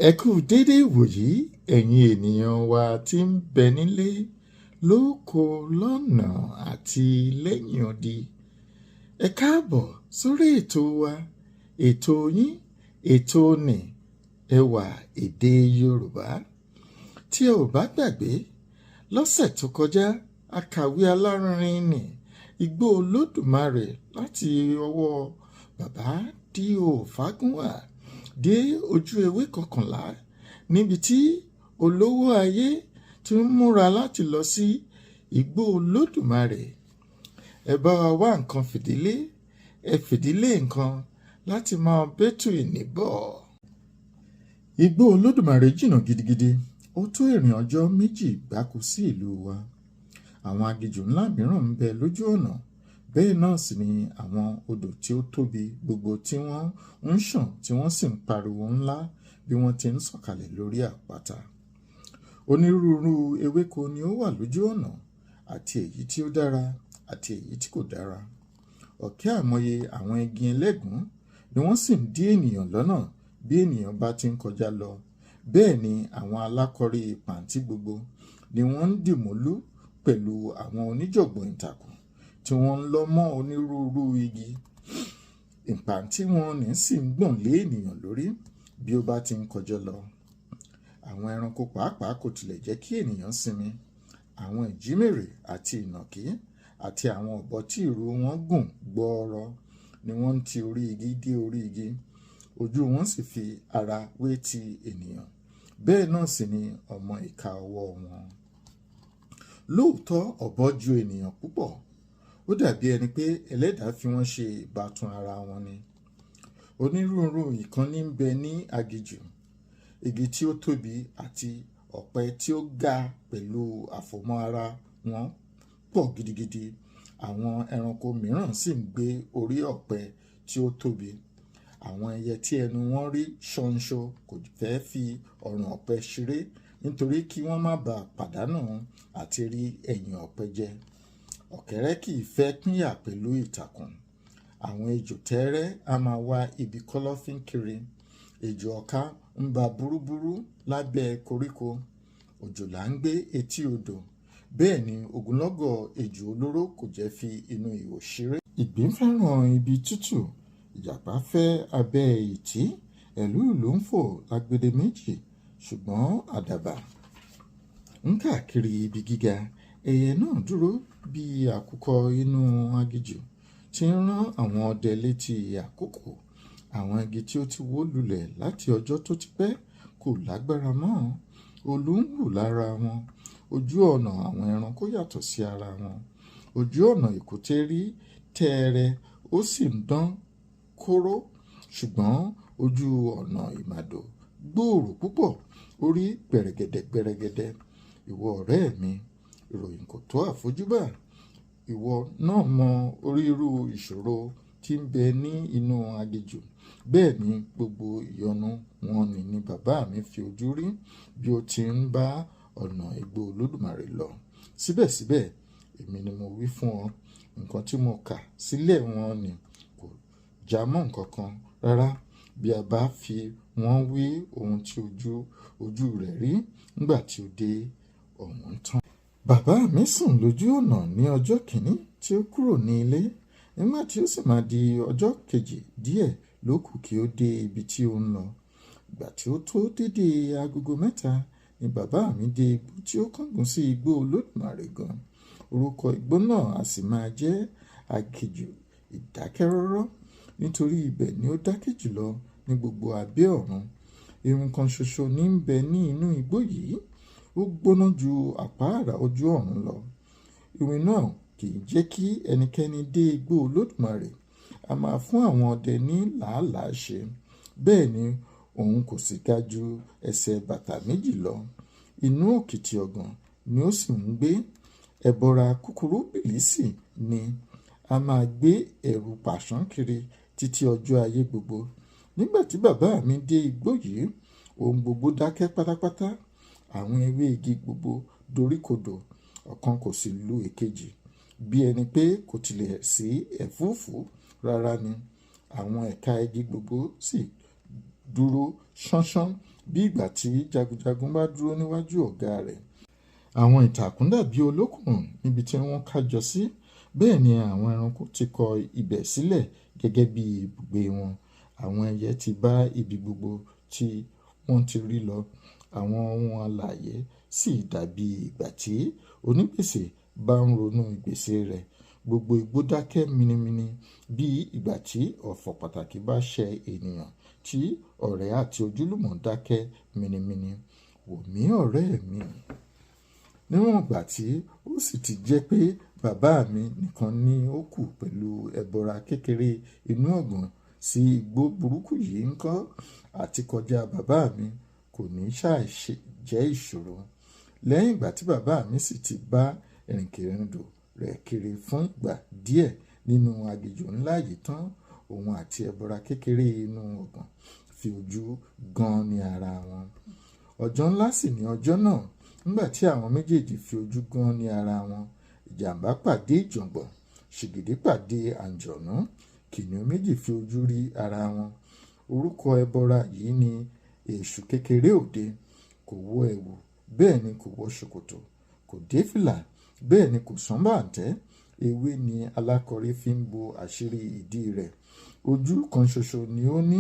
Ẹ kú dédé ìwòyí ẹ̀yin ènìyàn wa tí ń bẹ nílé lóko lọ́nà àti lẹ́yìn odi. Ẹ káàbọ̀ sórí ètò wa, ètò yín, ètò nì ẹwà èdè Yorùbá. Tí ẹ ò bá gbàgbé, lọ́sẹ̀ tó kọjá akàwé alárinrin nì Igbó Olódùmarè láti ọwọ́ bàbá D.O. Fagunwa dé ojú ewé kọkànlá níbi tí olówó ayé ti ń múra láti lọ sí Igbó Olódùmarè. Ẹ bá wa wá nǹkan fìdílé, ẹ fìdílé nǹkan láti máa bẹ́tù ìníbọ̀. Igbó Olódùmarè jìnnà gidigidi, ó tó ìrìn ọjọ́ 2 gbáko sí ìlú wa. Àwọn aginjù ńlá mìíràn ń bẹ lójú ọ̀nà, bẹ́ẹ̀ náà sì ni àwọn odò tí ó tóbi gbogbo tí wọ́n ń ṣàn tí wọ́n sì ń pariwo ńlá bí wọ́n ti ń sọ̀kalẹ̀ lórí àpáta. Onírúurú ewéko ni ó wà lójú ọ̀nà, àti èyí tí ó dára àti èyí tí kò dára. Ọ̀kẹ́ àmọye àwọn igi ẹlẹ́gùn ni wọ́n sì ń dí ènìyàn lọ́nà bí ènìyàn bá ti ń kọjá lọ. Bẹ́ẹ̀ ni àwọn alákọ̀rí pàǹtí gbogbo ni wọ́n ń dìmọ́lú pẹ̀lú àwọn oníjọ̀gbọ̀n ìtàkùn tí wọ́n ń lọ́ mọ́ onírúurú igi. Ìpàǹtí wọn ní sì ń gbọ̀n lé ènìyàn lórí bí ó bá ti ń kọjá lọ. Àwọn ẹranko pàápàá kò tilẹ̀ jẹ́ kí ènìyàn sinmi. Àwọn ìjímèrè àti ìnàkí àti àwọn ọ̀bọ tí ìrù wọn gùn gbọọrọ ni wọ́n ń ti orí igi dé orí igi. Ojú wọn sì fi ara wé ti ènìyàn. Bẹ́ẹ̀ náà sì ni ọmọ ìka ọwọ́ wọn. Lóòótọ́ ọ̀bọ ju ènìyàn púpọ̀. Ó dàbí ẹni pé ẹlẹ́dàá fi wọ́n ṣe ìbátan ara wọn ni. Onírúurú ìkànnì ń bẹ ní aginjù. Igi tí ó tóbi àti ọ̀pẹ tí ó ga pẹ̀lú àfòmọ́ ara wọn pọ̀ gidigidi. Àwọn ẹranko mìíràn sì ń gbé orí ọ̀pẹ tí ó tóbi. Àwọn ẹyẹ tí ẹnu wọn rí ṣonṣo kò fẹ́ fi ọ̀rùn ọ̀pẹ ṣeré nítorí kí wọ́n má bàa pàdánù àti rí ẹ̀yìn ọ̀pẹ jẹ. Ọ̀kẹ́rẹ́ kì í fẹ́ pínyà pẹ̀lú ìtàkùn. Àwọn ejò tẹ́ẹ́rẹ́ á máa wá ibi kọ́lọ́fín kiri. Ejò ọ̀ká ń ba búrúbúrú lábẹ́ koríko. Òjòlá ń gbé etí odò. Bẹ́ẹ̀ ni ogunlọ́gọ̀ ejò olóró kò jẹ́ fi inú ihò ṣeré. Ìgbín fẹ́ràn ibi tútù. Ìjàpá fẹ́ abẹ́ ìtí. Ẹ̀lúùlú ń fò lágbede méjì. Ṣùgbọ́n àdàbà ń káàkiri ibi gíga. Ẹyẹ náà dúró bí àkùkọ inú aginjù tí ń rán àwọn ọdẹ létí àkókò. Àwọn igi tí ó ti wó lulẹ̀ láti ọjọ́ tó ti pẹ́ kò lágbára mọ́. Olú ń hù lára wọn. Ojú ọ̀nà àwọn ẹranko yàtọ̀ sí ara wọn. Ojú ọ̀nà èkúté rí tẹ́ẹ́rẹ́ ó sì ń dán kóró. Ṣùgbọ́n ojú ọ̀nà ìmàdò gbòòrò púpọ̀, ó rí gbẹ̀rẹ̀gẹ̀dẹ̀. Ìwọ ọ̀rẹ́ mi, ìròyìn kò tó àfojúbà. Ìwọ náà mọ orírú ìṣòro tí ń bẹ ní inú aginjù. Bẹ́ẹ̀ ni gbogbo ìyọnu wọn ni bàbá mi fi ojú rí bí ó ti ń bá ọ̀nà Igbó Olódùmarè lọ. Síbẹ̀síbẹ̀, èmi ni mo wí fún ọ, nǹkan tí mo kà sílẹ̀ wọn ni kò já mọ́ nǹkan kan rárá bí a bá fi wọ́n wé ohun tí ojú rẹ̀ rí nígbà tí ó dé ọ̀hún tán. Bàbá mi sùn lójú ọ̀nà ní ọjọ́ kìíní tí ó kúrò ní ilé. Nígbà tí ó sì máa di ọjọ́ kejì díẹ̀ ló kù kí ó dé ibi tí ó ń lọ. Ìgbà tí ó tó dédé agogo 3 ni bàbá mi dé igbó tí ó kángun sí Igbó Olódùmarè gan. Orúkọ igbó náà a sì máa jẹ́ aginjù ìdákẹ́rọ́rọ́ nítorí ibẹ̀ ni ó dákẹ́ jùlọ ní gbogbo abẹ́ ọ̀run. Irun kan ṣoṣo ní ń bẹ ní inú igbó yìí. Ó gbóná ju àpáàrà ojú ọ̀run lọ. Irin náà kì í jẹ́ kí ẹnikẹ́ni dé Igbó Olódùmarè. A máa fún àwọn ọdẹ ní làálàá ṣe. Bẹ́ẹ̀ ni òun kò sì ga ju ẹsẹ̀ bàtà 2 lọ. Inú òkìtì ọ̀gàn ni ó sì ń gbé. Ẹbọra kúkúrú bìlísì ni. A máa gbé ẹ̀rù pàṣán kiri títí ọjọ́ ayé gbogbo. Nígbà tí bàbá mi dé igbó yìí, ohun gbogbo dákẹ́ pátápátá. Àwọn ewé igi gbogbo doríkodò, ọ̀kan kò sì lu èkejì. Bí ẹni pé kò tilẹ̀ sí ẹ̀fúùfù rárá ni. Àwọn ẹ̀ka igi gbogbo sì dúró ṣánṣán bí ìgbà tí jagunjagun bá dúró níwájú ọ̀gá rẹ̀. Àwọn ìtàkùn dàbí olókùn níbi tí wọ́n kájọ sí, bẹ́ẹ̀ ni àwọn ẹranko ti kọ ibẹ̀ sílẹ̀ gẹ́gẹ́ bí ibùgbé wọn. Àwọn ẹyẹ ti bá ibi gbogbo tí wọ́n ti rí lọ. Àwọn ohun alààyè sì dàbí ìgbà tí onígbèsè bá ń ronú ìgbésè rẹ̀. Gbogbo igbó dákẹ́ minimini bí ìgbà tí ọ̀fọ̀ pàtàkì bá ṣẹ ènìyàn, tí ọ̀rẹ́ àti ojúlùmọ̀ dákẹ́ minimini. Wò mí ọ̀rẹ́ mi. Níwọ̀n ìgbà tí ó sì ti jẹ́ pé bàbá mi nìkan ni ó kù pẹ̀lú ẹbọra kékeré inú ọ̀gbun sí igbó burúkú yìí ńkọ́, àti kọjá bàbá mi kò ní ṣàì jẹ́ ìṣòro. Lẹ́yìn ìgbà tí bàbá mi sì ti bá ìrìnkèrindò rẹ̀ kiri fún ìgbà díẹ̀ nínú aginjù ńlá yìí tán, òun àti ẹbọra kékeré inú ọ̀gbun fi ojú gan ní ara wọn. Ọjọ́ ńlá sì ni ọjọ́ náà. Nígbà tí àwọn méjèèjì fi ojú gan ní ara wọn, ìjàmbá pàdé ìjàngbọ̀n, ṣìgìdì pàdé àǹjọ̀nú, kìnìún méjì fi ojú rí ara wọn. Orúkọ ẹbọra yìí ni Èṣù kékeré òde. Kò wọ ẹ̀wù, bẹ́ẹ̀ ni kò wọ ṣòkòtò, kò dé fìlà, bẹ́ẹ̀ ni kò sán bàǹtẹ́. Ewé ni alákọ̀rí fi ń bo àṣírí ìdí rẹ̀. Ojú kan ṣoṣo ni ó ní,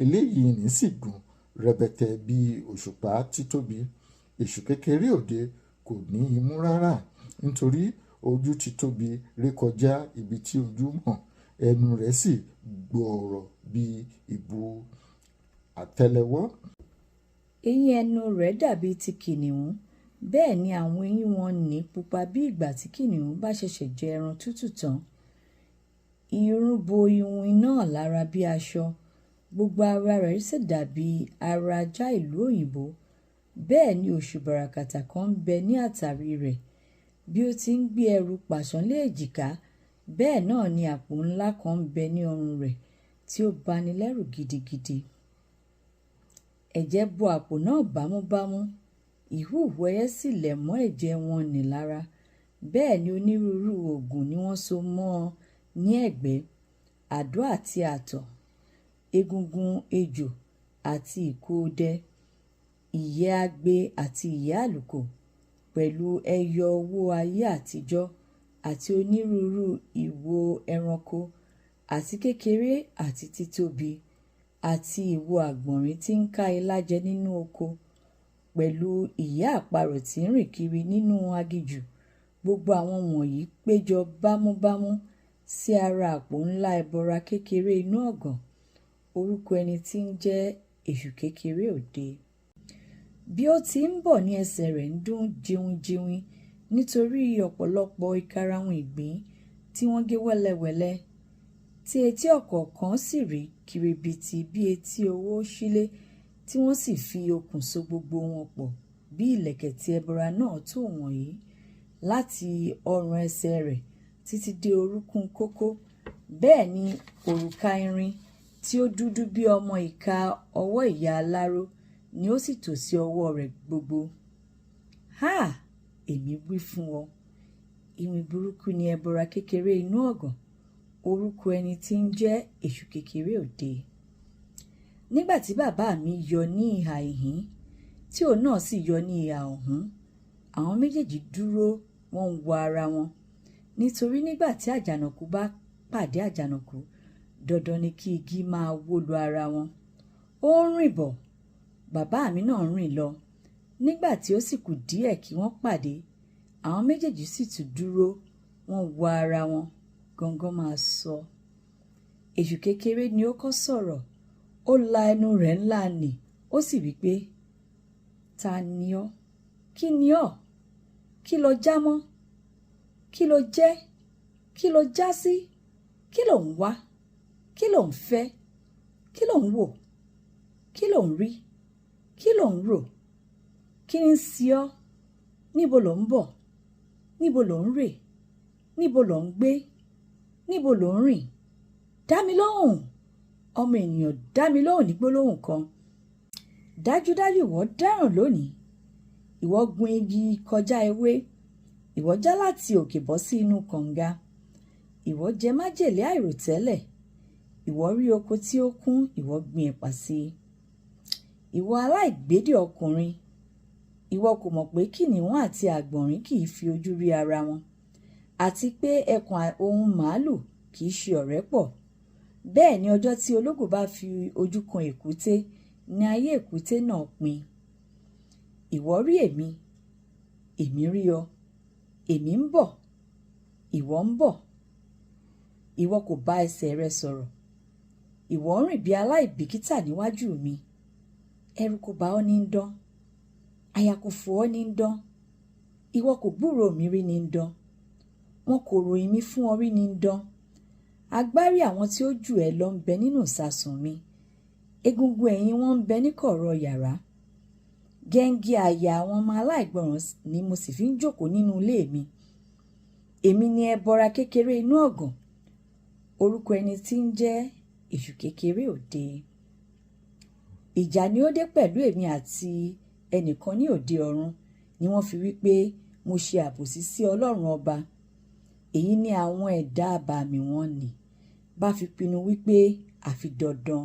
eléyìí ní sì gùn rẹpẹtẹ bí òṣùpá títóbi. Èṣù kékeré òde kò ní imú rárá, nítorí ojú títóbi rékọjá ibi tí ojú mọ̀. Ẹnu rẹ̀ sì gbòòrò bí ìbú àtẹ́lẹwọ́. Eyín ẹnu rẹ̀ dàbí ti kìnìún, bẹ́ẹ̀ ni àwọn eyín wọn ní pupa bí ìgbà tí kìnìún bá ṣẹ̀ṣẹ̀ jẹ ẹran tútù tán. Irun bo iwin náà lára bí aṣọ, gbogbo ara rẹ̀ sì dàbí ara ajá ìlú òyìnbó. Bẹ́ẹ̀ ni òṣù bàràkàtà kan ń bẹ ní àtàrí rẹ̀. Bí ó ti ń gbé ẹrù pàṣán lé èjìká, bẹ́ẹ̀ náà ni àpò ńlá kan ń bẹ ní ọrùn rẹ̀ tí ó bani lẹ́rù gidigidi. Ẹ̀jẹ̀ bo àpò náà bámúbámú, ìhùhù ẹyẹ sì lẹ̀ mọ́ ẹ̀jẹ̀ wọn nì lára. Bẹ́ẹ̀ ni onírúurú oògùn ni wọ́n so mọ́ ọ ní ẹ̀gbẹ́, àdó àti àtọ̀, egungun ejò àti ìkóòdẹ, ìyẹ́ agbe àti ìyẹ́ àlùkò, pẹ̀lú ẹyọ owó ayé àtijọ́ àti onírúurú ìwo ẹranko, àti kékeré àti títóbi, àti ìwo àgbọ̀nrín tí ń ká ilá jẹ nínú oko, pẹ̀lú ìyẹ́ àparò tí ń rìn kiri nínú aginjù. Gbogbo àwọn wọ̀nyí péjọ bámúbámú sí ara àpò ńlá ẹbọra kékeré inú ọ̀gàn. Orúkọ ẹni tí ń jẹ́ Èṣù kékeré òde. Bí ó ti ń bọ̀ ní ẹsẹ̀ rẹ̀ ń dún jiwinjiwin nítorí ọ̀pọ̀lọpọ̀ ìkarahun ìgbín tí wọ́n gé wẹ́lẹwẹ̀lẹ, tí etí ọ̀kọ̀ọ̀kan sì rí kiribiti bí etí owó sílé, tí wọ́n sì fi okùn so gbogbo wọn pọ̀ bí ìlẹ̀kẹ̀ tí ẹbọra náà tó wọ̀nyí, láti ọrùn ẹsẹ̀ rẹ̀ títí dé orúnkún kókó. Bẹ́ẹ̀ ni òrùka irin tí ó dúdú bí ọmọ ìka ọwọ́ ìyá aláró ni ó sì tò sí ọwọ́ rẹ̀ gbogbo. Ha! Èmi wí fún ọ, ìwìn burúkú ni ẹbọra kékeré inú ọ̀gàn, orúkọ ẹni tí ń jẹ́ Èṣù kékeré òde. Nígbà tí bàbá mi yọ ní ìhà ìhín, tí òun náà sì yọ ní ìhà ọ̀hún, àwọn méjèèjì dúró, wọ́n ń wo ara wọn. Nítorí nígbà tí àjànàkú bá pàdé àjànàkú, dandan ni kí igi máa wó lu ara wọn. Ó ń rìn bọ̀, bàbá mi náà ń rìn lọ. Nígbà tí ó sì kù díẹ̀ kí wọ́n pàdé, àwọn méjèèjì sì tún dúró, wọ́n wo ara wọn. Gangan máa sọ. Èṣù kékeré ni ó kọ́ sọ̀rọ̀. Ó la ẹnu rẹ̀ ńlá nì, ó sì wí pé, ta ni ọ́? Kí ni ọ́? Kí lo já mọ́? Kí lo jẹ́? Kí lo já sí? Kí lò ń wá? Kí lò ń fẹ́? Kí lò ń wò? Kí lò ń rí? Kí lò ń rò? Kí ni ń ṣe ọ́? Níbo lò ń bọ̀? Níbo lò ń rè? Níbo lò ń gbé? Níbo lò ń rìn? Dá mi lóhùn! Ọmọ ènìyàn, dá mi lóhùn ní gbólóhùn kan. Dájúdájú ìwọ dáràn lónìí. Ìwọ gun igi kọjá ewé. Ìwọ já láti òkè bọ́ sí inú kànga. Ìwọ jẹ májèlé àìròtẹ́lẹ̀. Ìwọ rí oko tí ó kún, ìwọ gbin ẹ̀pà sí i. Ìwọ aláìgbédè ọkùnrin, ìwọ kò mọ̀ pé kìnìún àti àgbọ̀nrín kì í fi ojú rí ara wọn, àti pé ẹkùn òun màálù kì í ṣe ọ̀rẹ́ pọ̀. Bẹ́ẹ̀ ni ọjọ́ tí ológbò bá fi ojú kan èkúté ní ayé èkúté náà pin. Ìwọ rí èmi, èmi rí ọ, èmi ń bọ̀, ìwọ ń bọ̀. Ìwọ kò bá ẹsẹ̀ rẹ sọ̀rọ̀, ìwọ ń rìn bí aláìbìkítà níwájú mi. Ẹ̀rù kò bá ọ ní ń dán, àyà kò fò ọ ní ń dán. Ìwọ kò gbúròó mi rí ní ń dán, wọn kò ròyìn mi fún ọ rí ní ń dán. Agbárí àwọn tí ó jù ẹ́ lọ ń bẹ nínú ìsasùn mi, egungun ẹ̀yìn wọn ń bẹ níkọ̀rọ̀ yàrá. Gẹ́ngẹ́ àyà àwọn ọmọ aláìgbọràn ni mo sì fi ń jókòó nínú ilé mi. Èmi ni ẹbọra kékeré inú ọ̀gàn, orúkọ ẹni tí ń jẹ́ èṣù kékeré òde. Ìjà ni ó dé pẹ̀lú èmi àti ẹnìkan ní òde ọ̀run, ni wọ́n fi wí pé mo ṣe àbòsí sí Ọlọ́run ọba. Èyí ni àwọn ẹ̀dá abàmì wọn nì bá fi pinnu wípé àfi dandan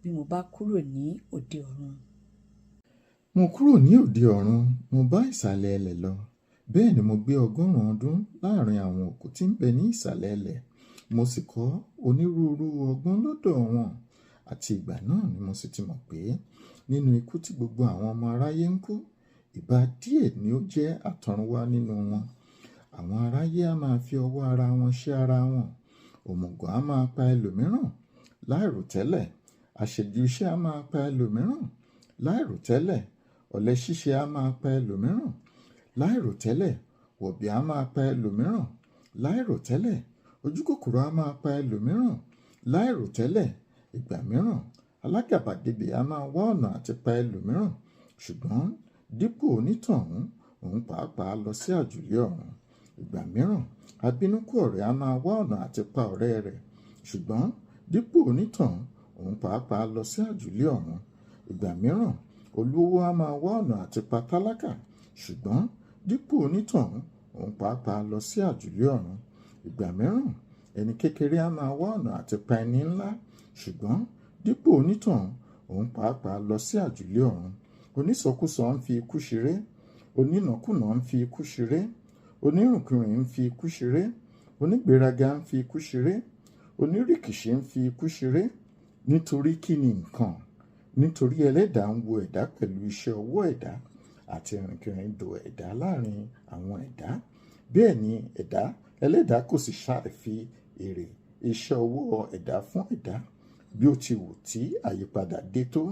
bí mo bá kúrò ní òde ọ̀run. Mo kúrò ní òde ọ̀run, mo bá ìsàlẹ̀ ilẹ̀ lọ. Bẹ́ẹ̀ ni mo gbé 100 ọdún láàrin àwọn òkú tí ń bẹ ní ìsàlẹ̀ ilẹ̀. Mo sì kọ́ onírúurú ọgbọ́n lọ́dọ̀ wọn. Àti ìgbà náà ni mo sì ti mọ̀ pé nínú ikú tí gbogbo àwọn ọmọ aráyé ń kú, ìbá díẹ̀ ni ó jẹ́ àtọ̀runwá nínú wọn. Àwọn aráyé á máa fi ọwọ́ ara wọn ṣẹ́ ara wọn. Òmùgọ̀ á máa pa ẹlòmíràn láìròtẹ́lẹ̀. Àṣejù iṣẹ́ á máa pa ẹlòmíràn láìròtẹ́lẹ̀. Ọ̀lẹ ṣíṣe á máa pa ẹlòmíràn láìròtẹ́lẹ̀. Wọ̀bìà á máa pa ẹlòmíràn láìròtẹ́lẹ̀. Ojúkòkòrò á máa pa ẹlòmíràn láìròtẹ́lẹ̀. Ìgbà mìíràn alágàbàgebè á máa wá ọ̀nà àti pa ẹlòmíràn, ṣùgbọ́n dípò onítọ̀hún òun pàápàá lọ sí àjùlé ọ̀run. Ìgbà mìíràn abínúkú ọ̀rẹ́ á máa wá ọ̀nà àti pa ọ̀rẹ́ rẹ̀, ṣùgbọ́n dípò onítọ̀hún òun pàápàá lọ sí àjùlé ọ̀run. Ìgbà mìíràn olówó á máa wá ọ̀nà àti pa tálákà, ṣùgbọ́n dípò onítọ̀hún òun pàápàá lọ sí àjùlé ọ̀run. Ìgbà mìíràn ẹni kékeré á máa wá ọ̀nà àti pa ẹni ńlá, ṣùgbọ́n dípò onítọ̀hún òun pàápàá lọ sí àjùlé ọ̀run. Onísọkúsọ ń fi ikú ṣeré, onínàkúnà ń fi ikú ṣeré, onírùnkúrìn ń fi ikú ṣeré, onígbéraga ń fi ikú ṣeré, onírìkìṣí ń fi ikú ṣeré. Nítorí kí ni nǹkan? Nítorí ẹlẹ́dàá ń wo ẹ̀dá pẹ̀lú iṣẹ́ ọwọ́ ẹ̀dá àti ìrìnkìrìndò ẹ̀dá láàrin àwọn ẹ̀dá. Bẹ́ẹ̀ ni ẹlẹ́dàá kò sì ṣàìfi èrè iṣẹ́ ọwọ́ ẹ̀dá fún ẹ̀dá, bí ó ti wù tí àyípadà dé tó,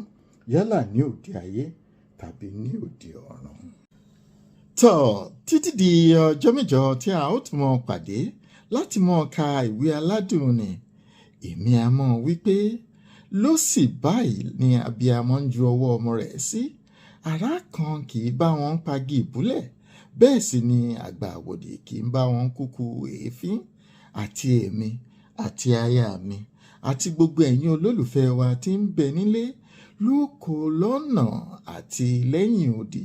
yálà ní òde ayé tàbí ní òde ọ̀run. Títí di ọjọ́ mẹ́jọ tí a ó tún mọ pàdé láti mọ ka ìwé aládùn ni, èmi a mọ̀ wípé lósì báyìí ni abiyamọ ń ju ọwọ́ ọmọ rẹ̀ sí. Ará kan kì í bá wọn pagi ìbúlẹ̀, bẹ́ẹ̀ sì ni àgbà àwòdì kì í bá wọn kúkú èéfín. Àti èmi àti aya mi àti gbogbo ẹ̀yin olólùfẹ́ wa tí ń bẹ nílé, lóko, lọ́nà àti lẹ́yìn odi,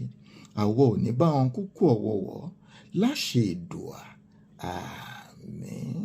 àwa ò ní bá wọn kúkú ọ̀wọ̀wọ́ láṣẹ Èdùà. Àmín.